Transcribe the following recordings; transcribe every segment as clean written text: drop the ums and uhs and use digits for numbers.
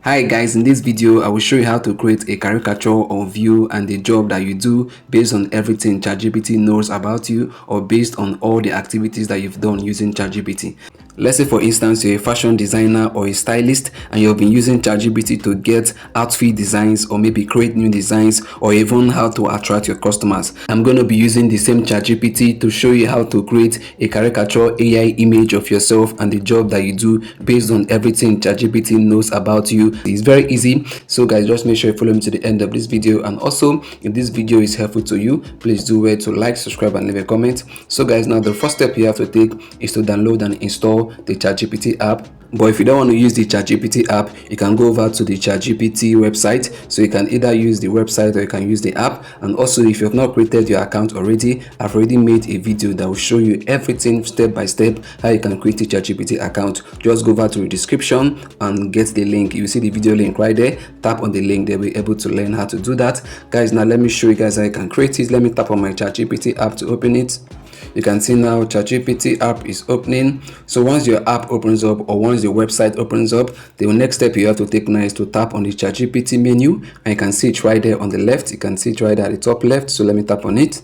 Hi guys, in this video I will show you how to create a caricature of you and the job that you do based on everything ChatGPT knows about you or based on all the activities that you've done using ChatGPT. Let's say for instance you're a fashion designer or a stylist and you've been using ChatGPT to get outfit designs or maybe create new designs or even how to attract your customers. I'm going to be using the same ChatGPT to show you how to create a caricature AI image of yourself and the job that you do based on everything ChatGPT knows about you. It's very easy, so guys, just make sure you follow me to the end of this video. And also, if this video is helpful to you, please do well to like, subscribe and leave a comment. So guys, now the first step you have to take is to download and install the ChatGPT app. But if you don't want to use the ChatGPT app, you can go over to the ChatGPT website. So you can either use the website or you can use the app. And also, if you have not created your account already, I've already made a video that will show you everything step by step how you can create a ChatGPT account. Just go over to the description and get the link. You see the video link right there. Tap on the link, they'll be able to learn how to do that. Guys, now let me show you guys how you can create it. Let me tap on my ChatGPT app to open it. You can see now ChatGPT app is opening. So once your app opens up or once your website opens up, the next step you have to take now is to tap on the ChatGPT menu, and you can see it right there on the left. You can see it right there at the top left. So let me tap on it.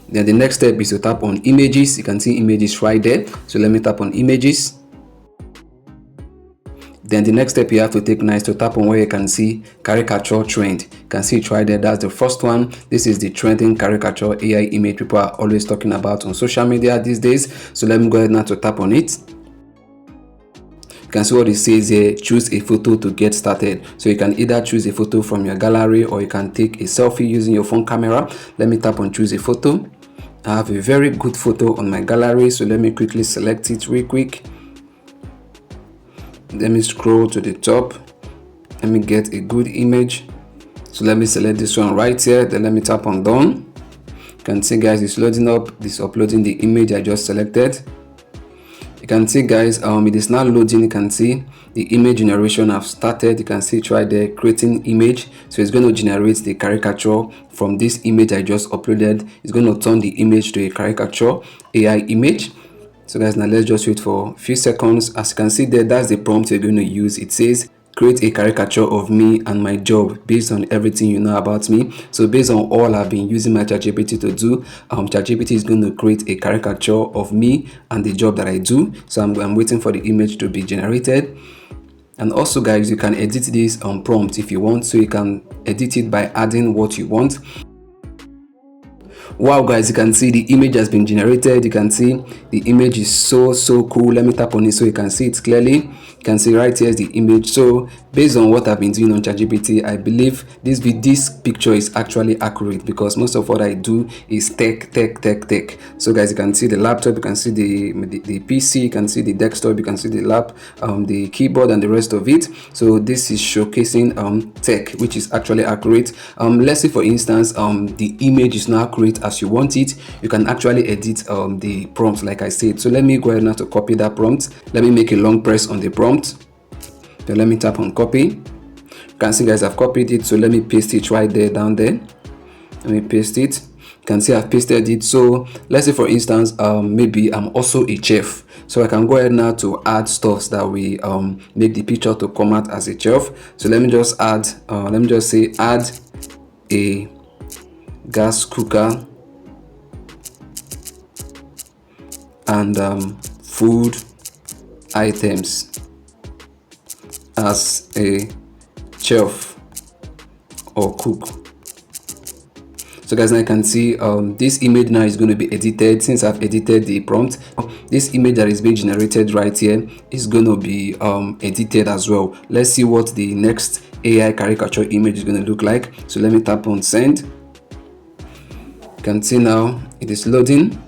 Then the next step is to tap on images. You can see images right there. So let me tap on images. Then the next step you have to take now is to tap on where you can see caricature trend. You can see it right there. That's the first one. This is the trending caricature AI image people are always talking about on social media these days. So let me go ahead now to tap on it. You can see what it says here, choose a photo to get started. So you can either choose a photo from your gallery or you can take a selfie using your phone camera. Let me tap on choose a photo. I have a very good photo on my gallery, so let me quickly select it real quick. Let me scroll to the top. Let me get a good image. So let me select this one right here. Then let me tap on done. You can see guys, it's loading up. It's uploading the image I just selected. You can see guys, it is now loading. You can see the image generation have started. You can see it right there, creating image. So it's going to generate the caricature from this image I just uploaded. It's going to turn the image to a caricature AI image. So guys, now let's just wait for a few seconds. As you can see there, that's the prompt you're going to use. It says create a caricature of me and my job based on everything you know about me. So based on all I've been using my ChatGPT to do, ChatGPT is going to create a caricature of me and the job that I do. So I'm waiting for the image to be generated. And also guys, you can edit this prompt if you want. So you can edit it by adding what you want. Wow guys, you can see the image has been generated. You can see the image is so cool. Let me tap on it so you can see it clearly. You can see right here is the image. So based on what I've been doing on ChatGPT, I believe this picture is actually accurate because most of what I do is tech. So guys, you can see the laptop, you can see the PC, you can see the desktop, you can see the the keyboard and the rest of it. So this is showcasing tech, which is actually accurate. Let's say for instance the image is not accurate as you want it. You can actually edit the prompt like I said. So let me go ahead now to copy that prompt. Let me make a long press on the prompt. Then let me tap on copy. You can see guys, I've copied it. So let me paste it right there down there. Let me paste it. You can see I've pasted it. So let's say for instance maybe I'm also a chef, so I can go ahead now to add stuff that we make the picture to come out as a chef. So let me just add let me just say add a gas cooker and food items as a chef or cook. So guys, now you can see this image now is going to be edited. Since I've edited the prompt, this image that is being generated right here is going to be edited as well. Let's see what the next AI caricature image is going to look like. So let me tap on send. You can see now it is loading.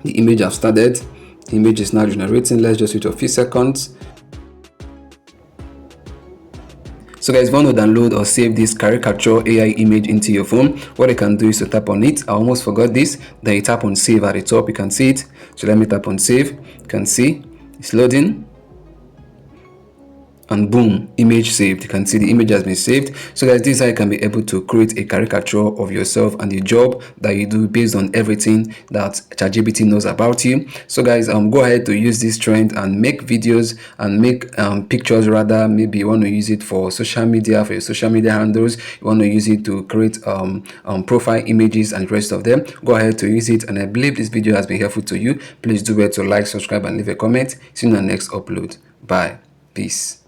The image have started. The image is now generating. Let's just wait a few seconds. So guys, if you want to download or save this caricature AI image into your phone, what you can do is to tap on it. I almost forgot this. Then you tap on save at the top. You can see it. So let me tap on save. You can see it's loading. and boom, image saved. You can see the image has been saved. So guys, this is how you can be able to create a caricature of yourself and the job that you do based on everything that ChatGPT knows about you. So guys, go ahead to use this trend and make videos and make pictures. Rather, maybe you want to use it for social media, for your social media handles. You want to use it to create profile images and the rest of them. Go ahead to use it, and I believe this video has been helpful to you. Please do well to like, subscribe, and leave a comment. See you in the next upload. Bye. Peace.